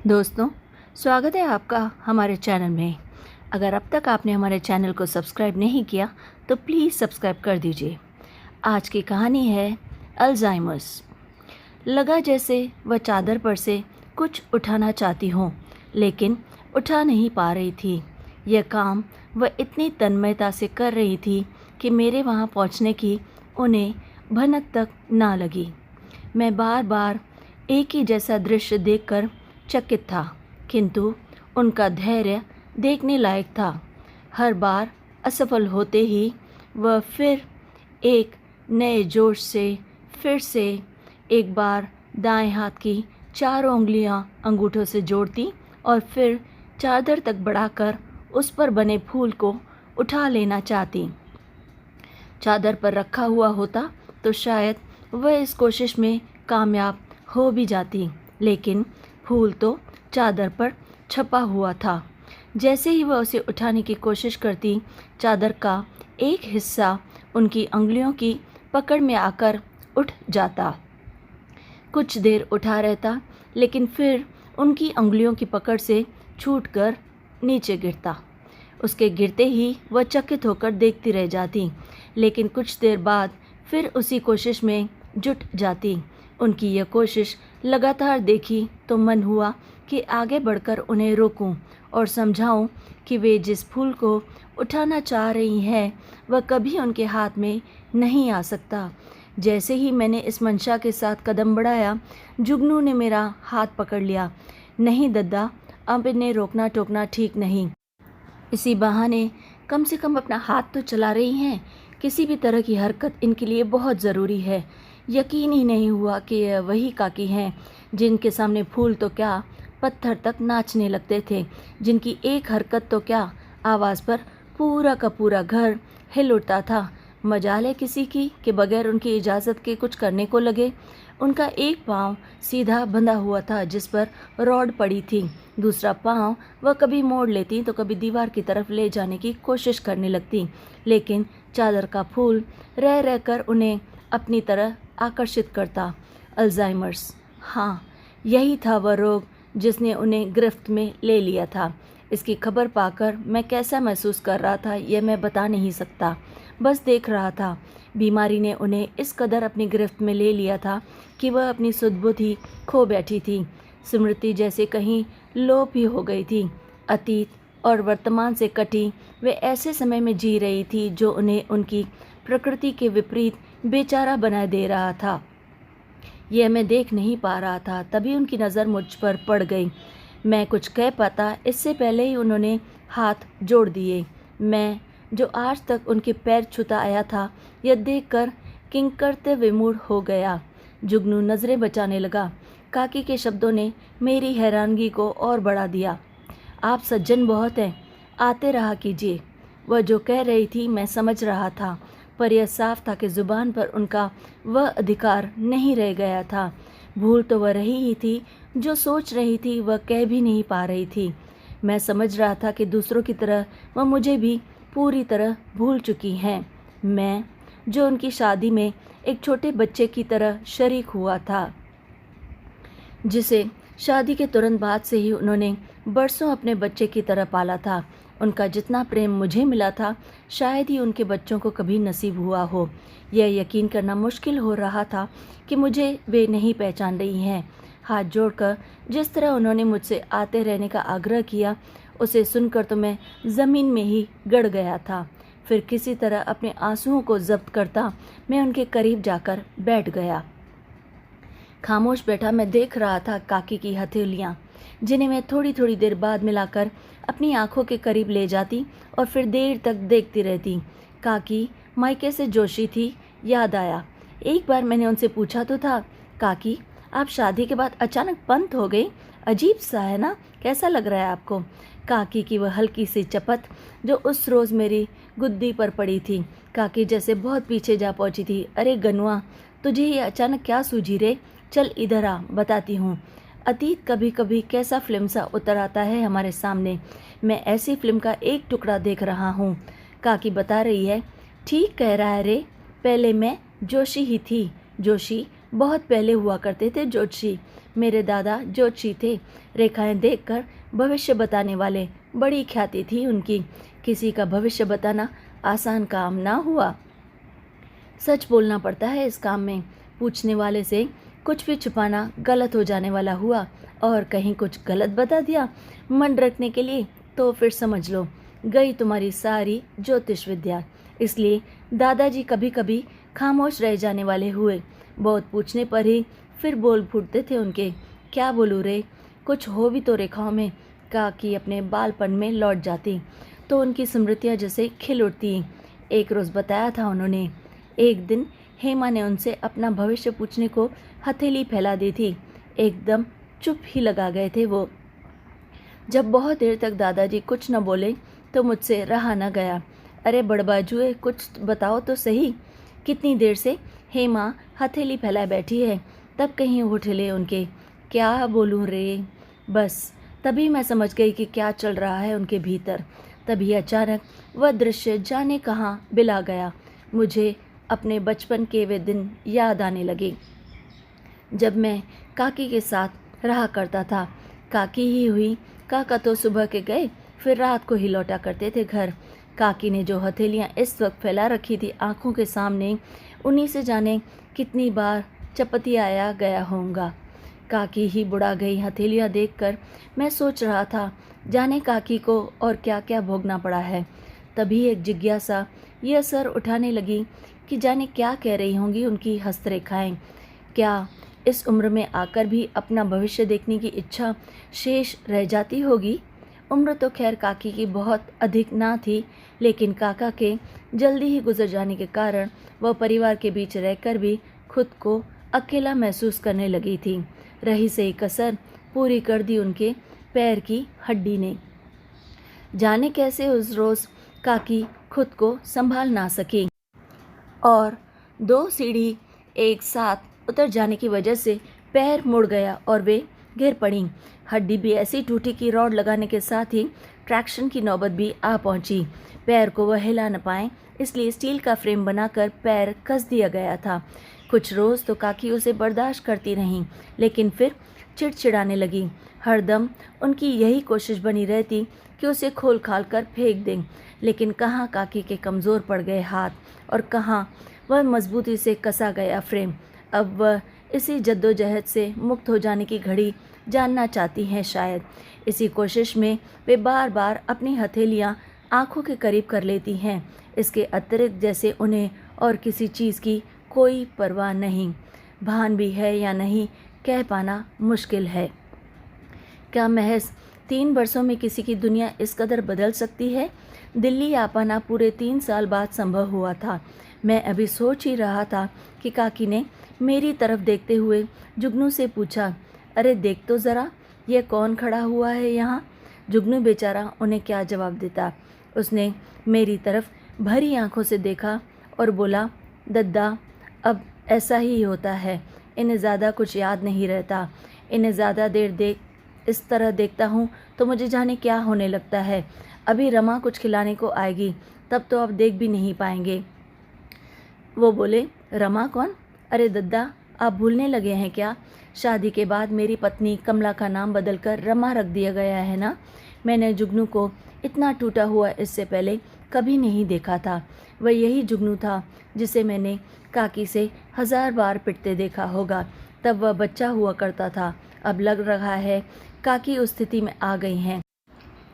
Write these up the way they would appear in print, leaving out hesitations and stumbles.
दोस्तों, स्वागत है आपका हमारे चैनल में। अगर अब तक आपने हमारे चैनल को सब्सक्राइब नहीं किया तो प्लीज़ सब्सक्राइब कर दीजिए। आज की कहानी है अल्जाइमर्स। लगा जैसे वह चादर पर से कुछ उठाना चाहती हूँ, लेकिन उठा नहीं पा रही थी। यह काम वह इतनी तन्मयता से कर रही थी कि मेरे वहाँ पहुँचने की उन्हें भनक तक ना लगी। मैं बार बार एक ही जैसा दृश्य देखकर चकित था, किंतु उनका धैर्य देखने लायक था। हर बार असफल होते ही वह फिर एक नए जोश से फिर से एक बार दाएं हाथ की चारों उंगलियां अंगूठों से जोड़ती और फिर चादर तक बढ़ाकर उस पर बने फूल को उठा लेना चाहती। चादर पर रखा हुआ होता तो शायद वह इस कोशिश में कामयाब हो भी जाती, लेकिन फूल तो चादर पर छपा हुआ था। जैसे ही वह उसे उठाने की कोशिश करती, चादर का एक हिस्सा उनकी अंगुलियों की पकड़ में आकर उठ जाता। कुछ देर उठा रहता, लेकिन फिर उनकी अंगुलियों की पकड़ से छूटकर नीचे गिरता। उसके गिरते ही वह चकित होकर देखती रह जाती, लेकिन कुछ देर बाद फिर उसी कोशिश में जुट जाती। उनकी यह कोशिश लगातार देखी तो मन हुआ कि आगे बढ़कर उन्हें रोकूं और समझाऊं कि वे जिस फूल को उठाना चाह रही हैं वह कभी उनके हाथ में नहीं आ सकता। जैसे ही मैंने इस मंशा के साथ कदम बढ़ाया, जुगनू ने मेरा हाथ पकड़ लिया। नहीं दद्दा, अब इन्हें रोकना टोकना ठीक नहीं। इसी बहाने कम से कम अपना हाथ तो चला रही हैं। किसी भी तरह की हरकत इनके लिए बहुत ज़रूरी है। यकीन ही नहीं हुआ कि यह वही काकी हैं जिनके सामने फूल तो क्या पत्थर तक नाचने लगते थे, जिनकी एक हरकत तो क्या आवाज़ पर पूरा का पूरा घर हिल उठता था। मजाल है किसी की कि बगैर उनकी इजाज़त के कुछ करने को लगे। उनका एक पाँव सीधा बंधा हुआ था जिस पर रॉड पड़ी थी। दूसरा पाँव वह कभी मोड़ लेती तो कभी दीवार की तरफ ले जाने की कोशिश करने लगती, लेकिन चादर का फूल रह रहकर उन्हें अपनी तरह आकर्षित करता। अल्जाइमर्स, हाँ, यही था वह रोग जिसने उन्हें गिरफ्त में ले लिया था। इसकी खबर पाकर मैं कैसा महसूस कर रहा था यह मैं बता नहीं सकता। बस देख रहा था। बीमारी ने उन्हें इस कदर अपनी गिरफ्त में ले लिया था कि वह अपनी सुध-बुध खो बैठी थी। स्मृति जैसे कहीं लोप ही हो गई थी। अतीत और वर्तमान से कटी वे ऐसे समय में जी रही थी जो उन्हें उनकी प्रकृति के विपरीत बेचारा बना दे रहा था। यह मैं देख नहीं पा रहा था। तभी उनकी नज़र मुझ पर पड़ गई। मैं कुछ कह पाता इससे पहले ही उन्होंने हाथ जोड़ दिए। मैं जो आज तक उनके पैर छूता आया था, यह देखकर किंकरते विमूढ़ हो गया। जुगनू नज़रें बचाने लगा। काकी के शब्दों ने मेरी हैरानगी को और बढ़ा दिया। आप सज्जन बहुत हैं, आते रहा कीजिए। वह जो कह रही थी मैं समझ रहा था, पर यह साफ था कि ज़ुबान पर उनका वह अधिकार नहीं रह गया था। भूल तो वह रही ही थी, जो सोच रही थी वह कह भी नहीं पा रही थी। मैं समझ रहा था कि दूसरों की तरह वह मुझे भी पूरी तरह भूल चुकी हैं। मैं जो उनकी शादी में एक छोटे बच्चे की तरह शरीक हुआ था, जिसे शादी के तुरंत बाद से ही उन्होंने बरसों अपने बच्चे की तरह पाला था। उनका जितना प्रेम मुझे मिला था, शायद ही उनके बच्चों को कभी नसीब हुआ हो। यह यकीन करना मुश्किल हो रहा था कि मुझे वे नहीं पहचान रही हैं। हाथ जोड़कर जिस तरह उन्होंने मुझसे आते रहने का आग्रह किया, उसे सुनकर तो मैं ज़मीन में ही गड़ गया था। फिर किसी तरह अपने आंसुओं को जब्त करता मैं उनके करीब जाकर बैठ गया। खामोश बैठा मैं देख रहा था काकी की हथेलियाँ, जिन्हें मैं थोड़ी थोड़ी देर बाद मिलाकर अपनी आंखों के करीब ले जाती और फिर देर तक देखती रहती। काकी मायके से जोशी थी, याद आया। एक बार मैंने उनसे पूछा तो था, काकी आप शादी के बाद अचानक पंत हो गई, अजीब सा है ना, कैसा लग रहा है आपको? काकी की वह हल्की सी चपत जो उस रोज़ मेरी गुद्दी पर पड़ी थी। काकी जैसे बहुत पीछे जा पहुंची थी। अरे गनुआ, तुझे ये अचानक क्या सूझी रे? चल इधर आ, बताती हूँ। अतीत कभी कभी कैसा फिल्म सा उतर आता है हमारे सामने। मैं ऐसी फिल्म का एक टुकड़ा देख रहा हूँ। काकी बता रही है। ठीक कह रहा है रे, पहले मैं जोशी ही थी। जोशी बहुत पहले हुआ करते थे ज्योतिषी। मेरे दादा ज्योतिषी थे। रेखाएं देखकर भविष्य बताने वाले। बड़ी ख्याति थी उनकी। किसी का भविष्य बताना आसान काम ना हुआ। सच बोलना पड़ता है इस काम में। पूछने वाले से कुछ भी छुपाना गलत हो जाने वाला हुआ और कहीं कुछ गलत बता दिया मन रखने के लिए तो फिर समझ लो गई तुम्हारी सारी ज्योतिष विद्या। इसलिए दादाजी कभी कभी खामोश रह जाने वाले हुए। बहुत पूछने पर ही फिर बोल फूटते थे उनके। क्या बोलूँ रे, कुछ हो भी तो रेखाओं में। काकी अपने बालपन में लौट जाती तो उनकी स्मृतियाँ जैसे खिल उठती। एक रोज़ बताया था उन्होंने, एक दिन हेमा ने उनसे अपना भविष्य पूछने को हथेली फैला दी थी। एकदम चुप ही लगा गए थे वो। जब बहुत देर तक दादाजी कुछ न बोले तो मुझसे रहा न गया। अरे बड़बाजुए, कुछ बताओ तो सही। कितनी देर से हेमा हथेली फैलाए बैठी है, तब कहीं उठ ले उनके। क्या बोलूं रे। बस तभी मैं समझ गई कि क्या चल रहा है उनके भीतर। तभी अचानक वह दृश्य जाने कहाँ बिला गया। मुझे अपने बचपन के वे दिन याद आने लगे जब मैं काकी के साथ रहा करता था। काकी ही हुई, काका तो सुबह के गए फिर रात को ही लौटा करते थे घर। काकी ने जो हथेलियाँ इस वक्त फैला रखी थी आंखों के सामने, उन्हीं से जाने कितनी बार चपती आया गया होऊंगा। काकी ही बुढ़ा गई हथेलियाँ देखकर मैं सोच रहा था, जाने काकी को और क्या क्या भोगना पड़ा है। तभी एक जिज्ञासा यह सर उठाने लगी कि जाने क्या कह रही होंगी उनकी हस्तरेखाएं। क्या इस उम्र में आकर भी अपना भविष्य देखने की इच्छा शेष रह जाती होगी। उम्र तो खैर काकी की बहुत अधिक ना थी, लेकिन काका के जल्दी ही गुजर जाने के कारण वह परिवार के बीच रहकर भी खुद को अकेला महसूस करने लगी थी। रही सही कसर पूरी कर दी उनके पैर की हड्डी ने। जाने कैसे उस रोज़ काकी खुद को संभाल ना सकी और 2 सीढ़ी एक साथ उतर जाने की वजह से पैर मुड़ गया और वे गिर पड़ी। हड्डी भी ऐसी टूटी कि रॉड लगाने के साथ ही ट्रैक्शन की नौबत भी आ पहुंची। पैर को वह हिला न पाए, इसलिए स्टील का फ्रेम बनाकर पैर कस दिया गया था। कुछ रोज़ तो काकी उसे बर्दाश्त करती रहीं, लेकिन फिर चिड़चिड़ाने लगी। हरदम उनकी यही कोशिश बनी रहती कि उसे खोल खाल कर फेंक दें, लेकिन कहाँ काकी के कमज़ोर पड़ गए हाथ और कहाँ वह मजबूती से कसा गया फ्रेम। अब वह इसी जद्दोजहद से मुक्त हो जाने की घड़ी जानना चाहती हैं शायद। इसी कोशिश में वे बार बार अपनी हथेलियाँ आंखों के करीब कर लेती हैं। इसके अतिरिक्त जैसे उन्हें और किसी चीज़ की कोई परवाह नहीं। भान भी है या नहीं कह पाना मुश्किल है। क्या महज 3 वर्षों में किसी की दुनिया इस कदर बदल सकती है। दिल्ली आ पाना पूरे 3 साल बाद संभव हुआ था। मैं अभी सोच ही रहा था कि काकी ने मेरी तरफ देखते हुए जुगनू से पूछा, अरे देख तो ज़रा, यह कौन खड़ा हुआ है यहाँ। जुगनू बेचारा उन्हें क्या जवाब देता। उसने मेरी तरफ भरी आंखों से देखा और बोला, दद्दा अब ऐसा ही होता है, इन्हें ज़्यादा कुछ याद नहीं रहता। इन्हें ज़्यादा देर इस तरह देखता हूँ तो मुझे जाने क्या होने लगता है। अभी रमा कुछ खिलाने को आएगी, तब तो आप देख भी नहीं पाएंगे। वो बोले, रमा कौन? अरे दद्दा, आप भूलने लगे हैं क्या? शादी के बाद मेरी पत्नी कमला का नाम बदलकर रमा रख दिया गया है ना। मैंने जुगनू को इतना टूटा हुआ इससे पहले कभी नहीं देखा था। वह यही जुगनू था जिसे मैंने काकी से 1000 बार पिटते देखा होगा। तब वह बच्चा हुआ करता था। अब लग रहा है काकी उस स्थिति में आ गई हैं।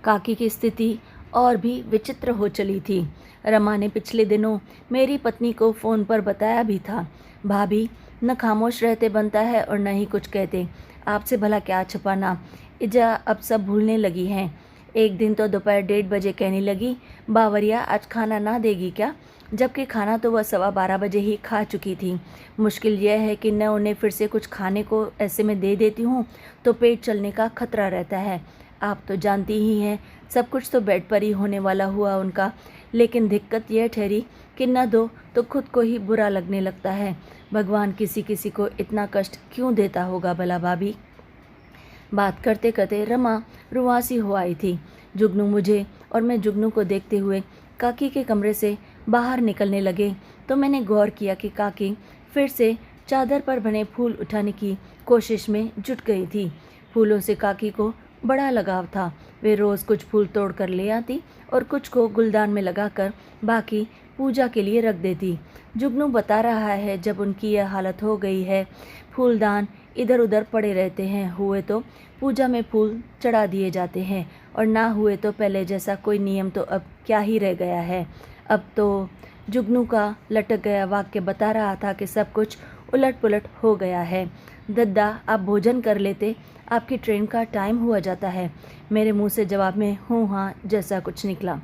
काकी की स्थिति और भी विचित्र हो चली थी। रमा ने पिछले दिनों मेरी पत्नी को फ़ोन पर बताया भी था, भाभी न खामोश रहते बनता है और न ही कुछ कहते। आपसे भला क्या छुपाना, इजा अब सब भूलने लगी हैं। एक दिन तो दोपहर 1:30 बजे कहने लगी, बावरिया आज खाना ना देगी क्या, जबकि खाना तो वह 12:15 बजे ही खा चुकी थी। मुश्किल यह है कि न उन्हें फिर से कुछ खाने को ऐसे में दे देती हूँ तो पेट चलने का खतरा रहता है। आप तो जानती ही हैं, सब कुछ तो बेड पर ही होने वाला हुआ उनका। लेकिन दिक्कत यह ठहरी कि न दो तो खुद को ही बुरा लगने लगता है। भगवान किसी किसी को इतना कष्ट क्यों देता होगा भला भाभी। बात करते करते रमा रुआसी हो आई थी। जुगनू मुझे और मैं जुगनू को देखते हुए काकी के कमरे से बाहर निकलने लगे तो मैंने गौर किया कि काकी फिर से चादर पर बने फूल उठाने की कोशिश में जुट गई थी। फूलों से काकी को बड़ा लगाव था। वे रोज़ कुछ फूल तोड़ कर ले आती और कुछ को गुलदान में लगाकर बाकी पूजा के लिए रख देती। जुगनू बता रहा है, जब उनकी यह हालत हो गई है, फूलदान इधर उधर पड़े रहते हैं। हुए तो पूजा में फूल चढ़ा दिए जाते हैं और ना हुए तो पहले जैसा कोई नियम तो अब क्या ही रह गया है। अब तो जुगनू का लटक गया वाक्य बता रहा था कि सब कुछ उलट पुलट हो गया है। दद्दा, आप भोजन कर लेते, आपकी ट्रेन का टाइम हुआ जाता है। मेरे मुंह से जवाब में हूँ हाँ जैसा कुछ निकला।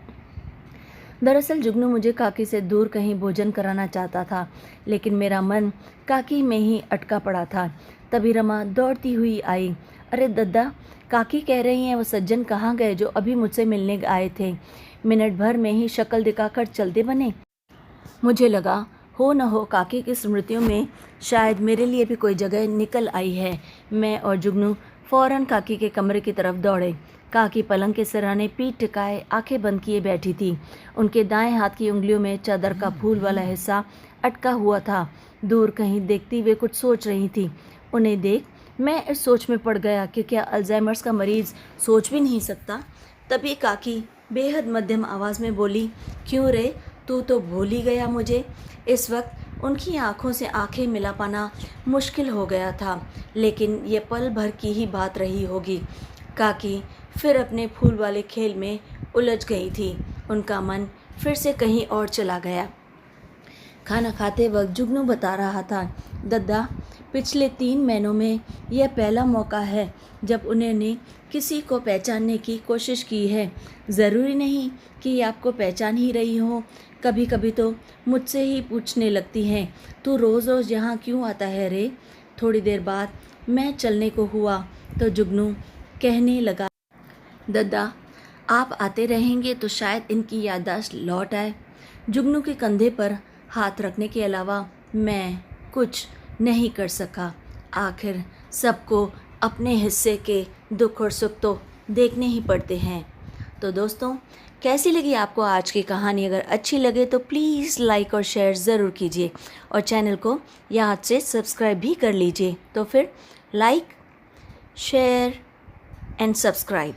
दरअसल जुगनू मुझे काकी से दूर कहीं भोजन कराना चाहता था, लेकिन मेरा मन काकी में ही अटका पड़ा था। तभी रमा दौड़ती हुई आई। अरे दद्दा, काकी कह रही हैं वो सज्जन कहाँ गए जो अभी मुझसे मिलने आए थे? मिनट भर में ही शक्ल दिखाकर चलते बने। मुझे लगा हो न हो काकी की स्मृतियों में शायद मेरे लिए भी कोई जगह निकल आई है। मैं और जुगनू फौरन काकी के कमरे की तरफ दौड़े। काकी पलंग के सिरहाने पीठ टिकाए आंखें बंद किए बैठी थी। उनके दाएं हाथ की उंगलियों में चादर का फूल वाला हिस्सा अटका हुआ था। दूर कहीं देखती हुए कुछ सोच रही थी। उन्हें देख मैं इस सोच में पड़ गया कि क्या अल्जाइमर्स का मरीज सोच भी नहीं सकता। तभी काकी बेहद मध्यम आवाज़ में बोली, क्यों रे, तू तो भूल ही गया मुझे। इस वक्त उनकी आंखों से आंखें मिला पाना मुश्किल हो गया था, लेकिन ये पल भर की ही बात रही होगी। काकी फिर अपने फूल वाले खेल में उलझ गई थी। उनका मन फिर से कहीं और चला गया। खाना खाते वक्त जुगनू बता रहा था, दद्दा, पिछले 3 महीनों में यह पहला मौका है जब उन्होंने किसी को पहचानने की कोशिश की है। ज़रूरी नहीं कि आपको पहचान ही रही हो, कभी कभी तो मुझसे ही पूछने लगती हैं, तू रोज़ रोज़ यहाँ क्यों आता है रे? थोड़ी देर बाद मैं चलने को हुआ तो जुगनू कहने लगा, दद्दा, आप आते रहेंगे तो शायद इनकी याददाश्त लौट आए। जुगनू के कंधे पर हाथ रखने के अलावा मैं कुछ नहीं कर सका। आखिर सबको अपने हिस्से के दुख और सुख तो देखने ही पड़ते हैं। तो दोस्तों, कैसी लगी आपको आज की कहानी? अगर अच्छी लगे तो प्लीज़ लाइक और शेयर ज़रूर कीजिए और चैनल को याद से सब्सक्राइब भी कर लीजिए। तो फिर लाइक, शेयर एंड सब्सक्राइब।